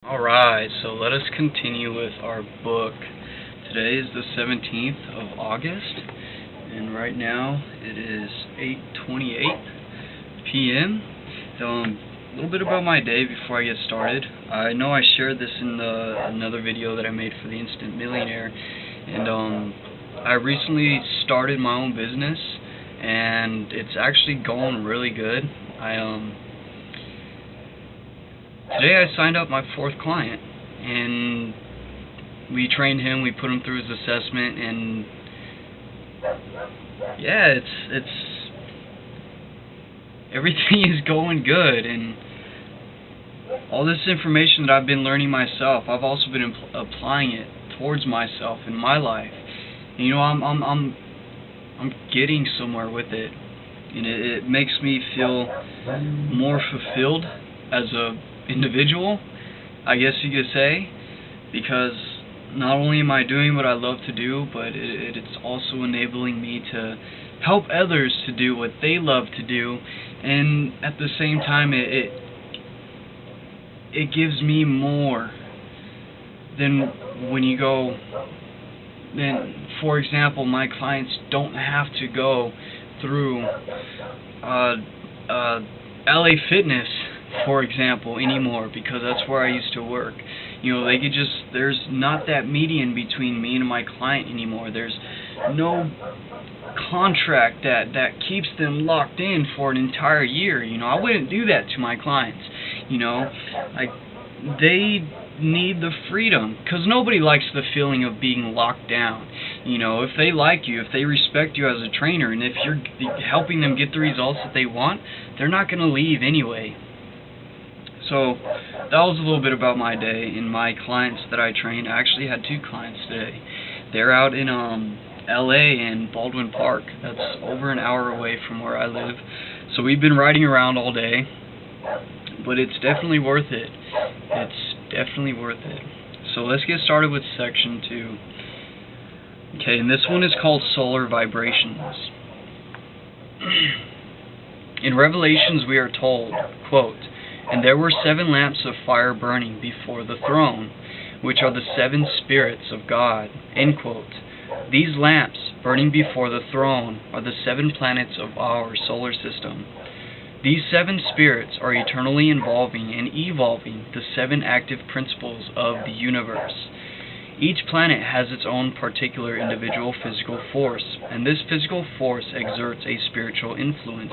Alright, so let us continue with our book. Today is the 17th of August, and right now it is 8:28 p.m. A little bit about my day before I get started. I know I shared this in another video that I made for the Instant Millionaire, and I recently started my own business, and it's actually going really good. Today I signed up my fourth client, and we trained him, we put him through his assessment, and yeah, it's everything is going good, and all this information that I've been learning myself, I've also been applying it towards myself in my life. And, you know, I'm getting somewhere with it, and it makes me feel more fulfilled as a individual, I guess you could say, because not only am I doing what I love to do, but it's also enabling me to help others to do what they love to do, and at the same time it gives me more than when you go. Then, for example, my clients don't have to go through LA Fitness, for example, anymore, because that's where I used to work. You know, they could just, there's not that median between me and my client anymore. There's no contract that keeps them locked in for an entire year. You know, I wouldn't do that to my clients. You know, they need the freedom, because nobody likes the feeling of being locked down. You know, if they like you, if they respect you as a trainer, and if you're helping them get the results that they want, they're not going to leave anyway. So that was a little bit about my day and my clients that I trained. I actually had two clients today. They're out in LA and Baldwin Park. That's over an hour away from where I live. So we've been riding around all day, but it's definitely worth it. It's definitely worth it. So let's get started with section 2. Okay, and this one is called Solar Vibrations. In Revelations we are told, quote, "And there were 7 lamps of fire burning before the throne, which are the 7 spirits of God." End quote. These lamps burning before the throne are the 7 planets of our solar system. These 7 spirits are eternally involving and evolving the 7 active principles of the universe. Each planet has its own particular individual physical force, and this physical force exerts a spiritual influence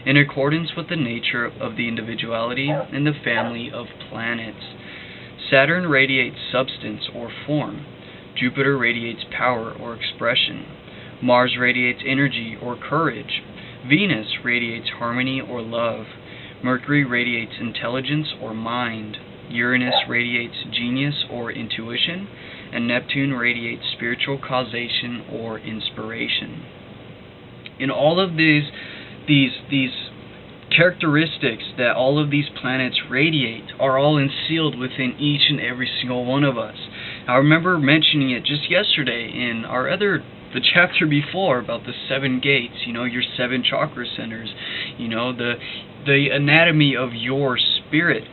in accordance with the nature of the individuality and the family of planets. Saturn radiates substance or form. Jupiter radiates power or expression. Mars radiates energy or courage. Venus radiates harmony or love. Mercury radiates intelligence or mind. Uranus radiates genius or intuition, and Neptune radiates spiritual causation or inspiration. In all of these characteristics that all of these planets radiate are all instilled within each and every single one of us. I remember mentioning it just yesterday in the chapter before about the 7 gates, you know, your 7 chakra centers, you know, the anatomy of your spirit.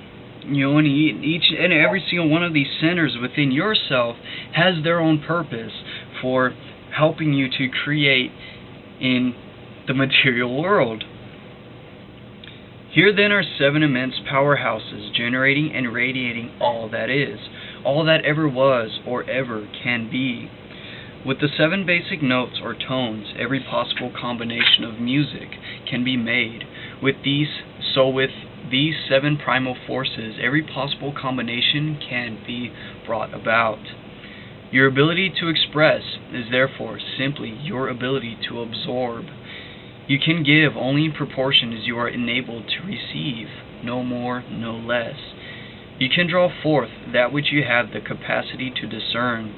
You know, and each and every single one of these centers within yourself has their own purpose for helping you to create in the material world. Here then are 7 immense powerhouses generating and radiating all that is, all that ever was or ever can be. With the 7 basic notes or tones, every possible combination of music can be made. With these 7 primal forces, every possible combination can be brought about. Your ability to express is therefore simply your ability to absorb. You can give only in proportion as you are enabled to receive, no more, no less. You can draw forth that which you have the capacity to discern.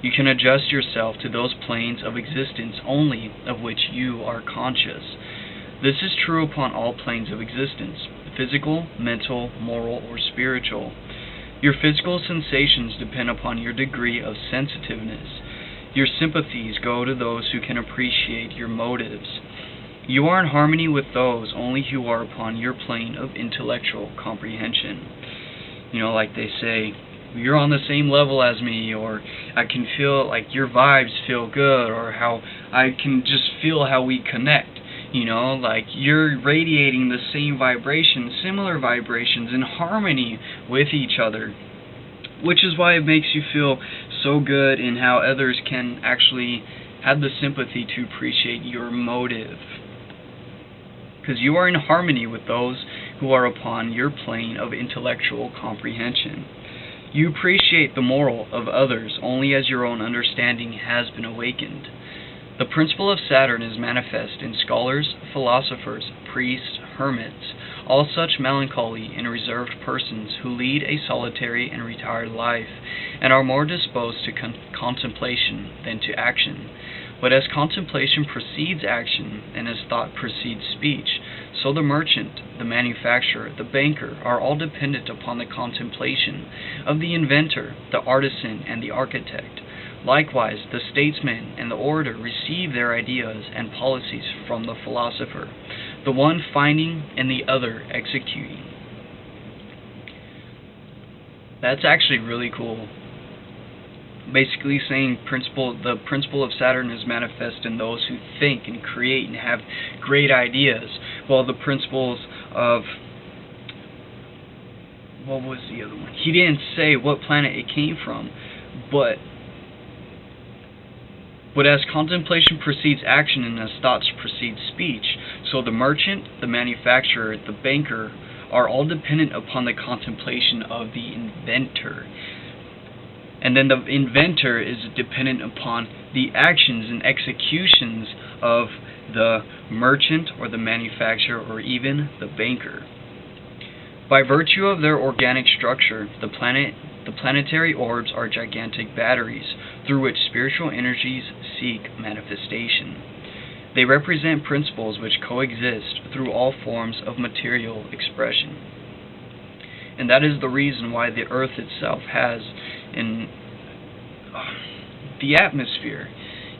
You can adjust yourself to those planes of existence only of which you are conscious. This is true upon all planes of existence, physical, mental, moral, or spiritual. Your physical sensations depend upon your degree of sensitiveness. Your sympathies go to those who can appreciate your motives. You are in harmony with those only who are upon your plane of intellectual comprehension. You know, like they say, you're on the same level as me, or I can feel like your vibes feel good, or how I can just feel how we connect. You know, like you're radiating the same vibrations, similar vibrations, in harmony with each other. Which is why it makes you feel so good in how others can actually have the sympathy to appreciate your motive. Because you are in harmony with those who are upon your plane of intellectual comprehension. You appreciate the moral of others only as your own understanding has been awakened. The principle of Saturn is manifest in scholars, philosophers, priests, hermits, all such melancholy and reserved persons who lead a solitary and retired life, and are more disposed to contemplation than to action. But as contemplation precedes action, and as thought precedes speech, so the merchant, the manufacturer, the banker are all dependent upon the contemplation of the inventor, the artisan, and the architect. Likewise, the statesman and the orator receive their ideas and policies from the philosopher, the one finding and the other executing. That's actually really cool. Basically saying the principle of Saturn is manifest in those who think and create and have great ideas, while the principles of, what was the other one? He didn't say what planet it came from, but as contemplation precedes action and as thoughts precede speech, so the merchant, the manufacturer, the banker are all dependent upon the contemplation of the inventor. And then the inventor is dependent upon the actions and executions of the merchant or the manufacturer or even the banker. By virtue of their organic structure, the planetary orbs are gigantic batteries through which spiritual energies seek manifestation. They represent principles which coexist through all forms of material expression. And that is the reason why the Earth itself has the atmosphere,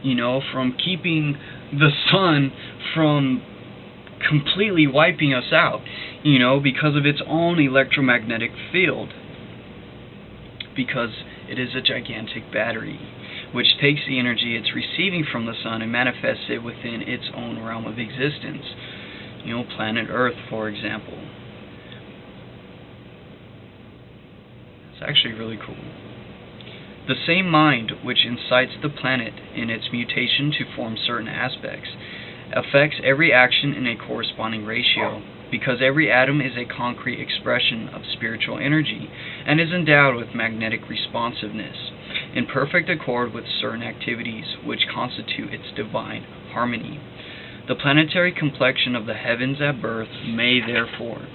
you know, from keeping the sun from completely wiping us out, you know, because of its own electromagnetic field. Because it is a gigantic battery, which takes the energy it's receiving from the sun and manifests it within its own realm of existence. You know, planet Earth, for example. It's actually really cool. The same mind which incites the planet in its mutation to form certain aspects affects every action in a corresponding ratio, because every atom is a concrete expression of spiritual energy and is endowed with magnetic responsiveness, in perfect accord with certain activities which constitute its divine harmony. The planetary complexion of the heavens at birth may, therefore,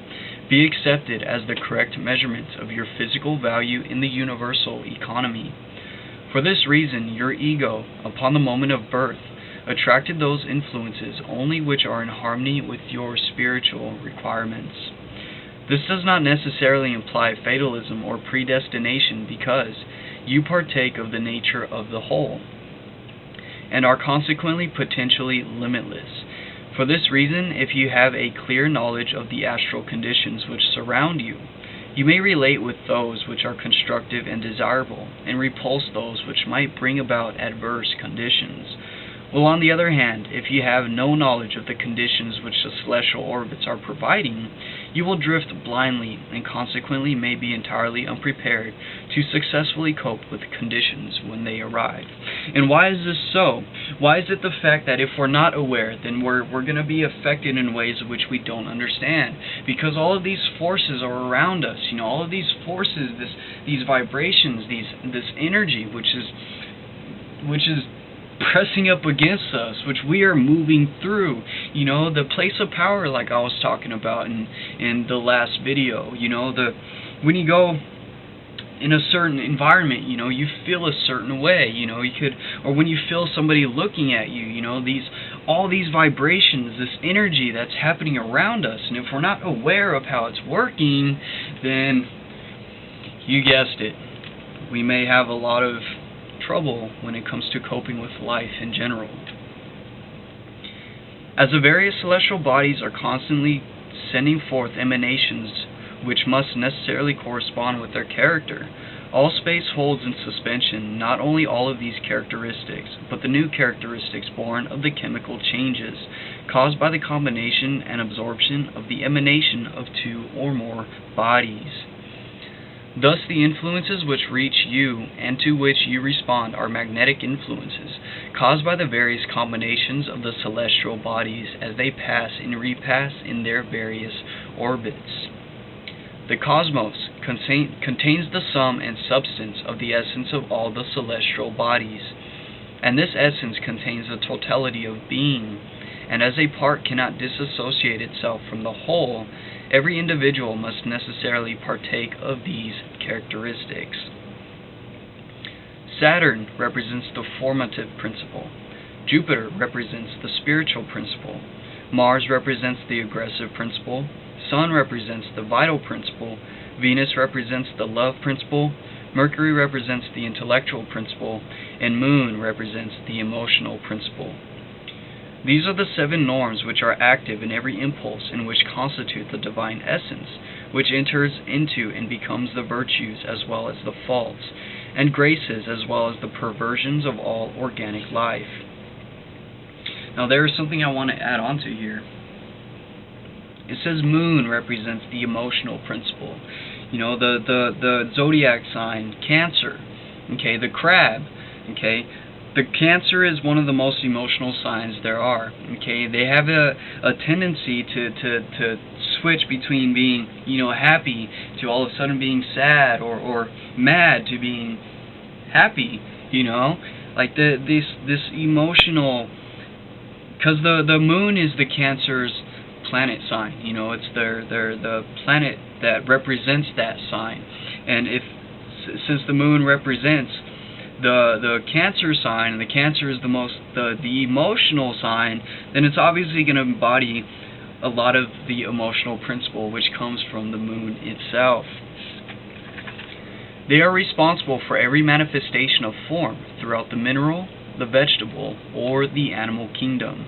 be accepted as the correct measurement of your physical value in the universal economy. For this reason, your ego, upon the moment of birth, attracted those influences only which are in harmony with your spiritual requirements. This does not necessarily imply fatalism or predestination, because you partake of the nature of the whole, and are consequently potentially limitless. For this reason, if you have a clear knowledge of the astral conditions which surround you, you may relate with those which are constructive and desirable, and repulse those which might bring about adverse conditions. While on the other hand, if you have no knowledge of the conditions which the celestial orbits are providing, you will drift blindly and consequently may be entirely unprepared to successfully cope with conditions when they arrive. And why is this so? Why is it the fact that if we're not aware, then we're going to be affected in ways which we don't understand? Because all of these forces are around us, you know, all of these forces, these vibrations, this energy which is pressing up against us, which we are moving through. You know, the place of power, like I was talking about in the last video. You know, when you go in a certain environment, you know, you feel a certain way. You know, or when you feel somebody looking at you, you know, all these vibrations, this energy that's happening around us, and if we're not aware of how it's working, then you guessed it, we may have a lot of trouble when it comes to coping with life in general. As the various celestial bodies are constantly sending forth emanations which must necessarily correspond with their character. All space holds in suspension not only all of these characteristics, but the new characteristics born of the chemical changes caused by the combination and absorption of the emanation of two or more bodies. Thus, the influences which reach you and to which you respond are magnetic influences, caused by the various combinations of the celestial bodies as they pass and repass in their various orbits. The cosmos contains the sum and substance of the essence of all the celestial bodies, and this essence contains the totality of being, and as a part cannot disassociate itself from the whole, every individual must necessarily partake of these characteristics. Saturn represents the formative principle. Jupiter represents the spiritual principle. Mars represents the aggressive principle. Sun represents the vital principle. Venus represents the love principle. Mercury represents the intellectual principle. And Moon represents the emotional principle. These are the 7 norms which are active in every impulse and which constitute the divine essence, which enters into and becomes the virtues as well as the faults, and graces as well as the perversions of all organic life. Now there is something I want to add on to here. It says Moon represents the emotional principle. You know, the zodiac sign, Cancer. Okay, the crab. Okay, the Cancer is one of the most emotional signs there are. Okay, they have a tendency to switch between being, you know, happy to all of a sudden being sad, or mad to being happy. You know, like this emotional, because the Moon is the Cancer's planet sign. You know, it's the planet that represents that sign, and since the Moon represents the Cancer sign, and the Cancer is the emotional sign, then it's obviously going to embody a lot of the emotional principle which comes from the Moon itself. They are responsible for every manifestation of form throughout the mineral, the vegetable, or the animal kingdom.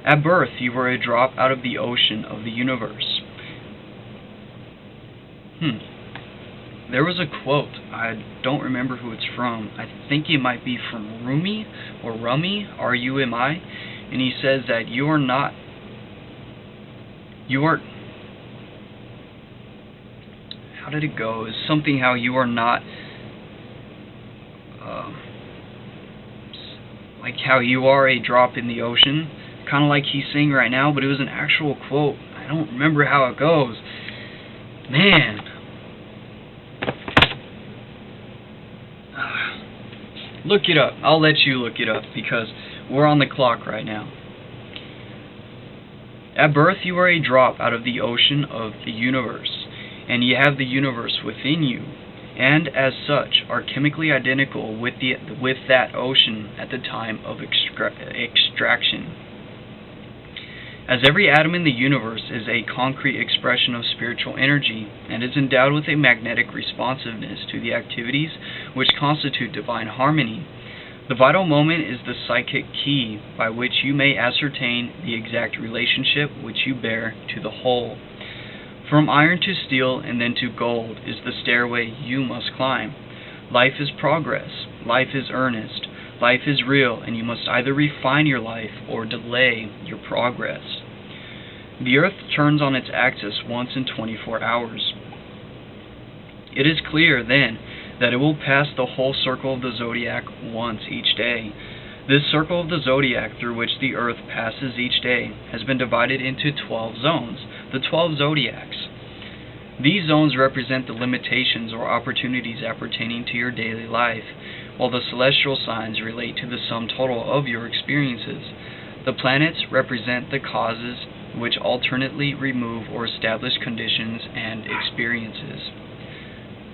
At birth, you were a drop out of the ocean of the universe. There was a quote, I don't remember who it's from. I think it might be from Rumi, R-U-M-I, and he says that you are, how did it go? It's something how you are not, like how you are a drop in the ocean, kind of like he's saying right now, but it was an actual quote. I don't remember how it goes. Man. Look it up. I'll let you look it up because we're on the clock right now. At birth, you are a drop out of the ocean of the universe, and you have the universe within you, and as such are chemically identical with that ocean at the time of extraction. As every atom in the universe is a concrete expression of spiritual energy and is endowed with a magnetic responsiveness to the activities which constitute divine harmony, the vital moment is the psychic key by which you may ascertain the exact relationship which you bear to the whole. From iron to steel and then to gold is the stairway you must climb. Life is progress. Life is earnest. Life is real, and you must either refine your life or delay your progress. The earth turns on its axis once in 24 hours. It is clear, then, that it will pass the whole circle of the zodiac once each day. This circle of the zodiac through which the earth passes each day has been divided into 12 zones, the 12 zodiacs. These zones represent the limitations or opportunities appertaining to your daily life, while the celestial signs relate to the sum total of your experiences. The planets represent the causes which alternately remove or establish conditions and experiences.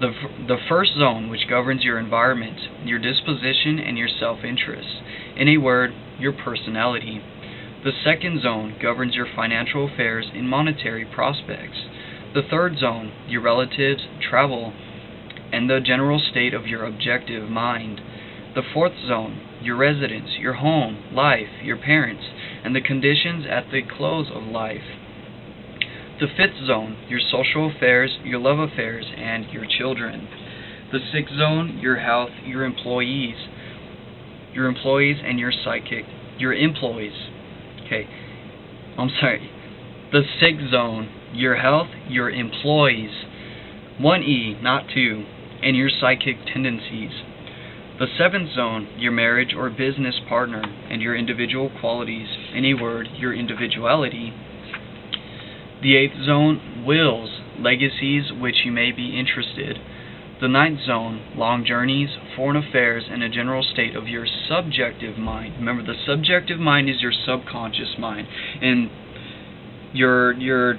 The first zone, which governs your environment, your disposition, and your self-interest. In a word, your personality. The second zone governs your financial affairs and monetary prospects. The third zone, your relatives, travel, and the general state of your objective mind. The fourth zone, your residence, your home, life, your parents, and the conditions at the close of life. The 5th zone, your social affairs, your love affairs, and your children. The 6th zone, your health, your employees and your employees. Okay, I'm sorry. The 6th zone, your health, your employees, 1E, not 2, and your psychic tendencies. The 7th zone, your marriage or business partner, and your individual qualities, any word, your individuality. The 8th zone, wills, legacies which you may be interested. The 9th zone, long journeys, foreign affairs, and a general state of your subjective mind. Remember, the subjective mind is your subconscious mind. And your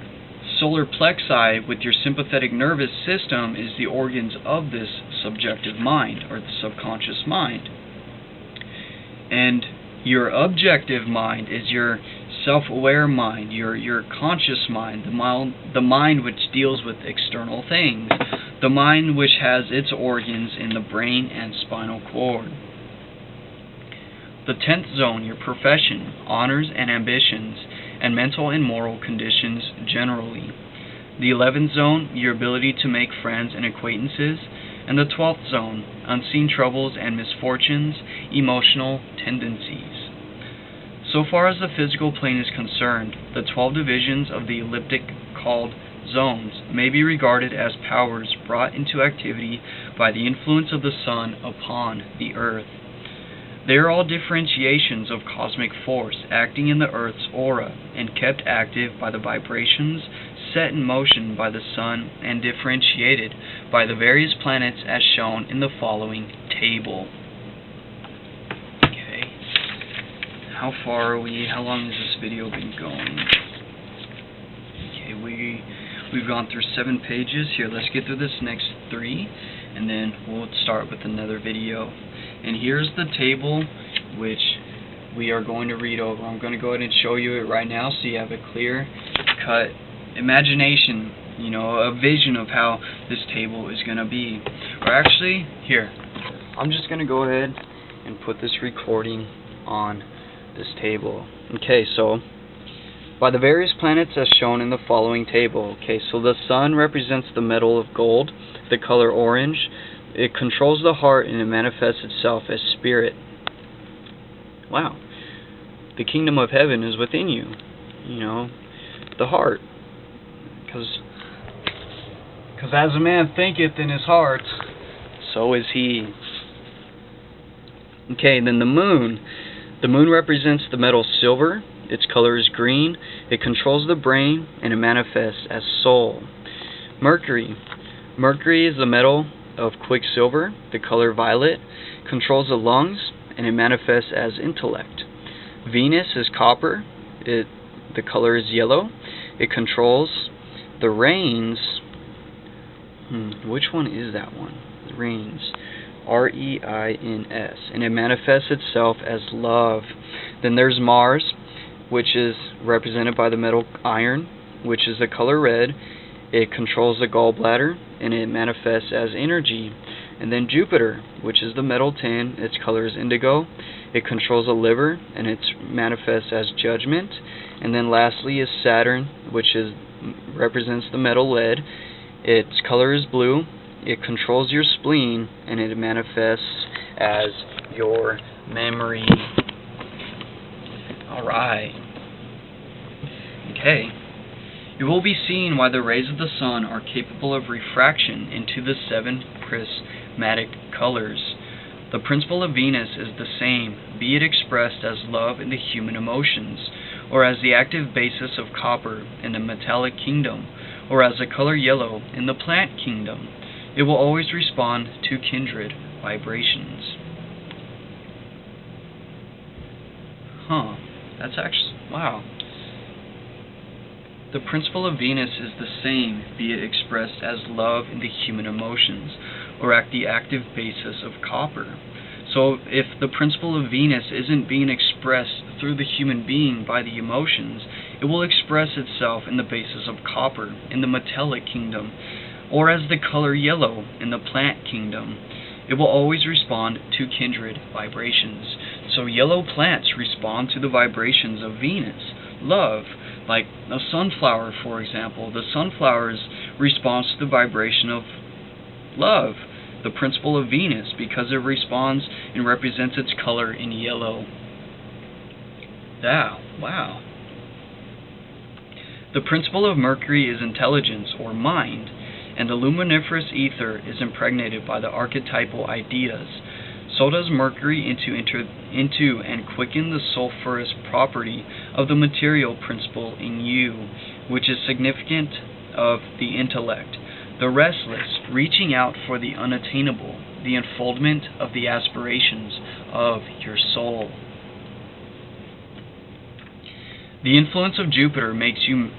solar plexi with your sympathetic nervous system is the organs of this subjective mind, or the subconscious mind. And your objective mind is your self-aware mind, your conscious mind, the mind which deals with external things, the mind which has its organs in the brain and spinal cord. The 10th zone, your profession, honors and ambitions, and mental and moral conditions generally. The 11th zone, your ability to make friends and acquaintances, and the 12th zone, unseen troubles and misfortunes, emotional tendencies. So far as the physical plane is concerned, the 12 divisions of the elliptic called zones may be regarded as powers brought into activity by the influence of the sun upon the earth. They are all differentiations of cosmic force acting in the earth's aura and kept active by the vibrations set in motion by the sun and differentiated by the various planets as shown in the following table. Okay, how far are we? How long has this video been going? Okay, we've gone through 7 pages. Here, let's get through this next 3, and then we'll start with another video. And here's the table which we are going to read over. I'm going to go ahead and show you it right now so you have a clear cut imagination, a vision of how this table is going to be. Or actually, here, I'm just going to go ahead and put this recording on this table. Okay, so by the various planets as shown in the following table. Okay, so the sun represents the metal of gold, the color orange. It controls the heart and it manifests itself as spirit. Wow. The kingdom of heaven is within you. The heart. Because as a man thinketh in his heart, so is he. Okay, then the moon. The moon represents the metal silver. Its color is green. It controls the brain and it manifests as soul. Mercury. Mercury is the metal of quicksilver, the color violet, controls the lungs, and it manifests as intellect. Venus is copper, the color is yellow, it controls the reins. Which one is that one? The reins. R-E-I-N-S, and it manifests itself as love. Then there's Mars, which is represented by the metal iron, which is the color red. It controls the gallbladder, and it manifests as energy. And then Jupiter, which is the metal tin, its color is indigo. It controls the liver, and it manifests as judgment. And then lastly is Saturn, which represents the metal lead. Its color is blue. It controls your spleen, and it manifests as your memory. Alright. Okay. It will be seen why the rays of the sun are capable of refraction into the 7 prismatic colors. The principle of Venus is the same, be it expressed as love in the human emotions, or as the active basis of copper in the metallic kingdom, or as the color yellow in the plant kingdom. It will always respond to kindred vibrations. That's actually, wow. The principle of Venus is the same, be it expressed as love in the human emotions, or at the active basis of copper. So if the principle of Venus isn't being expressed through the human being by the emotions, it will express itself in the basis of copper in the metallic kingdom, or as the color yellow in the plant kingdom. It will always respond to kindred vibrations. So yellow plants respond to the vibrations of Venus, love. Like a sunflower, for example. The sunflower's response to the vibration of love, the principle of Venus, because it responds and represents its color in yellow. Wow. The principle of Mercury is intelligence, or mind, and the luminiferous ether is impregnated by the archetypal ideas. So does Mercury into and quicken the sulfurous property of the material principle in you, which is significant of the intellect, the restless, reaching out for the unattainable, the unfoldment of the aspirations of your soul. The influence of Jupiter makes you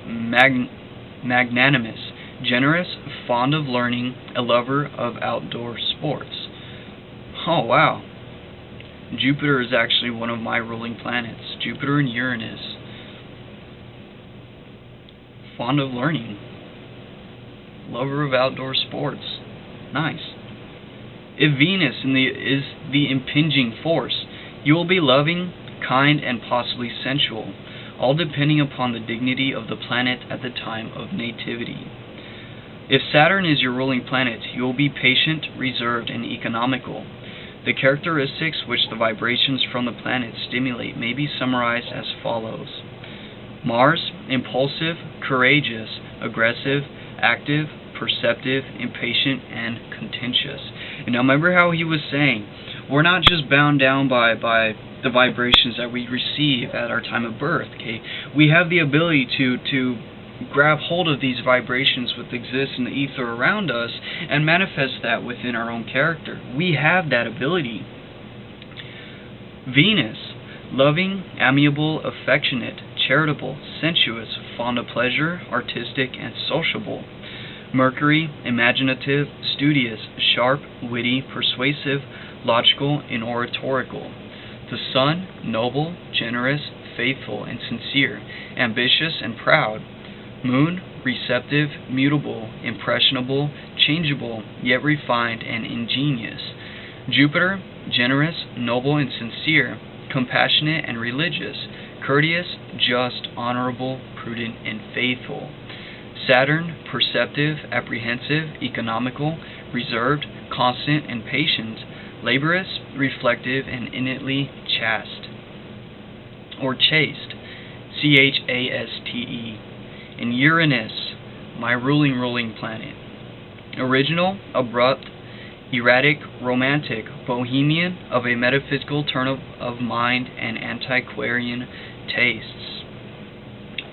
magnanimous, generous, fond of learning, a lover of outdoor sports. Oh, wow. Jupiter is actually one of my ruling planets. Jupiter and Uranus. Fond of learning. Lover of outdoor sports. Nice. If Venus is the impinging force, you will be loving, kind, and possibly sensual, all depending upon the dignity of the planet at the time of nativity. If Saturn is your ruling planet, you will be patient, reserved, and economical. The characteristics which the vibrations from the planet stimulate may be summarized as follows. Mars, impulsive, courageous, aggressive, active, perceptive, impatient, and contentious. And now remember how he was saying, we're not just bound down by the vibrations that we receive at our time of birth. Okay, we have the ability to grab hold of these vibrations which exist in the ether around us and manifest that within our own character. We have that ability. Venus, loving, amiable, affectionate, charitable, sensuous, fond of pleasure, artistic, and sociable. Mercury, imaginative, studious, sharp, witty, persuasive, logical, and oratorical. The Sun, noble, generous, faithful, and sincere, ambitious and proud. Moon, receptive, mutable, impressionable, changeable, yet refined and ingenious. Jupiter, generous, noble, and sincere, compassionate and religious, courteous, just, honorable, prudent, and faithful. Saturn, perceptive, apprehensive, economical, reserved, constant, and patient, laborious, reflective, and innately chaste, or chaste, chaste. And Uranus, my ruling planet. Original, abrupt, erratic, romantic, bohemian, of a metaphysical turn of mind and antiquarian tastes.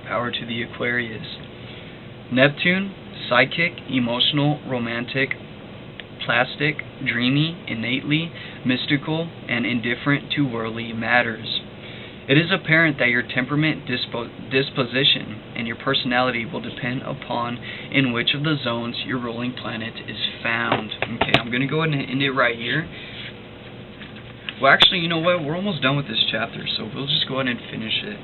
Power to the Aquarius. Neptune, psychic, emotional, romantic, plastic, dreamy, innately, mystical, and indifferent to worldly matters. It is apparent that your temperament, disposition, and your personality will depend upon in which of the zones your ruling planet is found. Okay, I'm going to go ahead and end it right here. Well, actually, you know what? We're almost done with this chapter, so we'll just go ahead and finish it.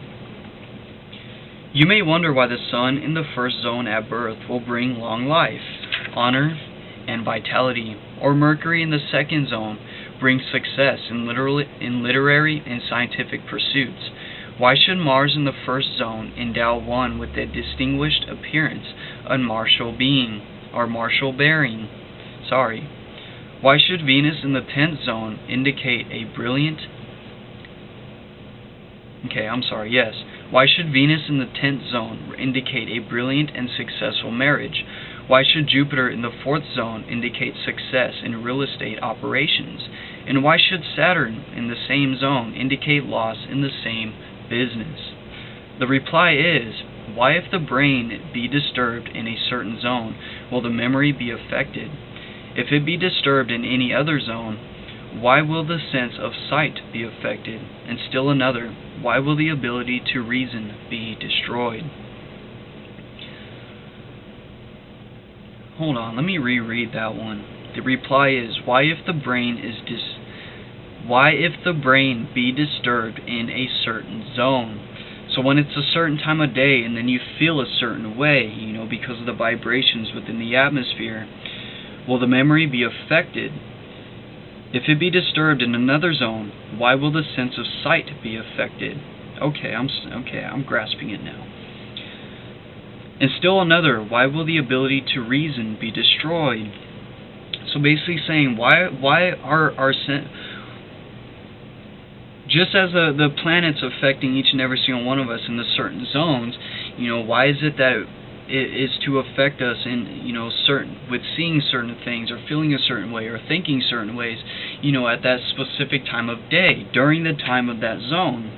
You may wonder why the Sun in the first zone at birth will bring long life, honor, and vitality, or Mercury in the second zone brings success in literary and scientific pursuits. Why should Mars in the first zone endow one with a distinguished appearance, a martial being, or martial bearing? Why should Venus in the 10th zone indicate a brilliant... Why should Venus in the 10th zone indicate a brilliant and successful marriage? Why should Jupiter in the 4th zone indicate success in real estate operations? And why should Saturn in the same zone indicate loss in the same business? The reply is, why if the brain be disturbed in a certain zone, will the memory be affected? If it be disturbed in any other zone, why will the sense of sight be affected? And still another, why will the ability to reason be destroyed? Hold on, let me reread that one. The reply is, why if the brain be disturbed in a certain zone? So when it's a certain time of day and then you feel a certain way, because of the vibrations within the atmosphere, will the memory be affected? If it be disturbed in another zone, why will the sense of sight be affected? Okay, I'm grasping it now. And still another, why will the ability to reason be destroyed? So basically saying, why are our just as the planets affecting each and every single one of us in the certain zones, why is it that it is to affect us in, with seeing certain things or feeling a certain way or thinking certain ways, at that specific time of day, during the time of that zone.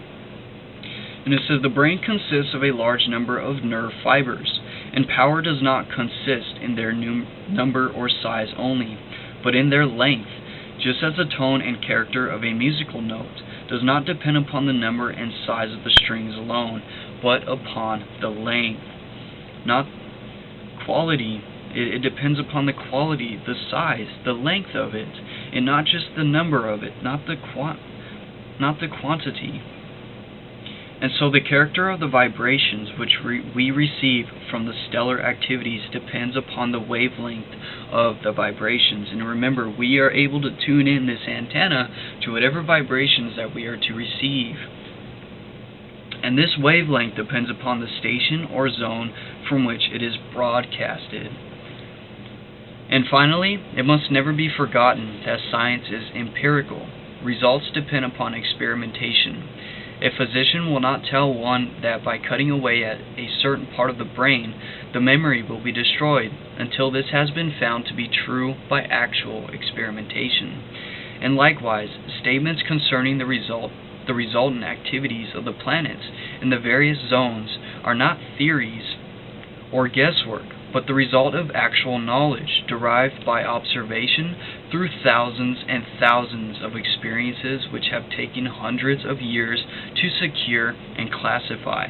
And it says the brain consists of a large number of nerve fibers, and power does not consist in their number or size only, but in their length, just as the tone and character of a musical note does not depend upon the number and size of the strings alone, but upon the length. Not quality. It depends upon the quality, the size, the length of it, and not just the number of it, not the quantity. And so the character of the vibrations which we receive from the stellar activities depends upon the wavelength of the vibrations. And remember, we are able to tune in this antenna to whatever vibrations that we are to receive. And this wavelength depends upon the station or zone from which it is broadcasted. And finally, it must never be forgotten that science is empirical. Results depend upon experimentation. A physician will not tell one that by cutting away at a certain part of the brain, the memory will be destroyed until this has been found to be true by actual experimentation. And likewise, statements concerning the resultant activities of the planets in the various zones are not theories or guesswork, but the result of actual knowledge derived by observation through thousands and thousands of experiences which have taken hundreds of years to secure and classify.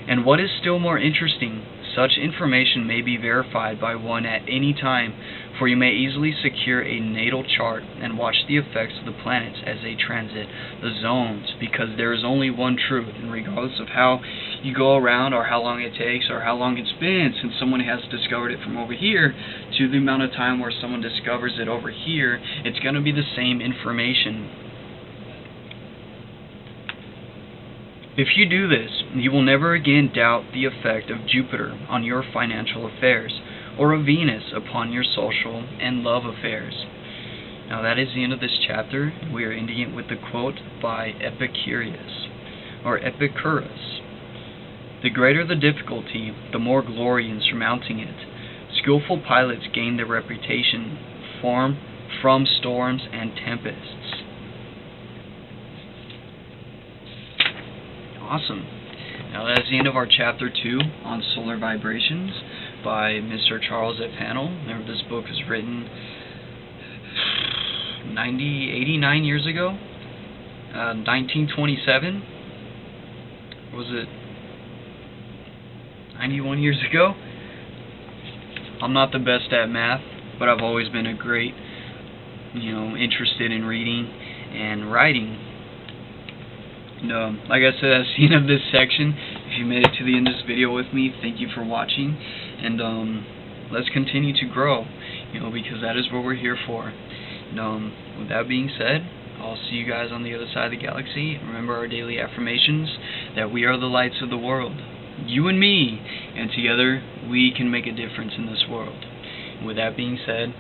And what is still more interesting, such information may be verified by one at any time, for you may easily secure a natal chart and watch the effects of the planets as they transit the zones, because there is only one truth, and regardless of how you go around or how long it takes or how long it's been since someone has discovered it from over here to the amount of time where someone discovers it over here, it's going to be the same information. If you do this, you will never again doubt the effect of Jupiter on your financial affairs, or of Venus upon your social and love affairs. Now that is the end of this chapter. We are ending it with the quote by Epicurus. The greater the difficulty, the more glory in surmounting it. Skillful pilots gain their reputation from storms and tempests. Awesome. Now that is the end of our chapter 2 on solar vibrations by Mr. Charles F. Haanel. Remember, this book was written 89 years ago, 1927. Was it 91 years ago? I'm not the best at math, but I've always been a great, interested in reading and writing. And, like I said, that's the end of this section. If you made it to the end of this video with me, thank you for watching. And let's continue to grow, because that is what we're here for. And with that being said, I'll see you guys on the other side of the galaxy. Remember our daily affirmations, that we are the lights of the world. You and me, and together we can make a difference in this world. And with that being said,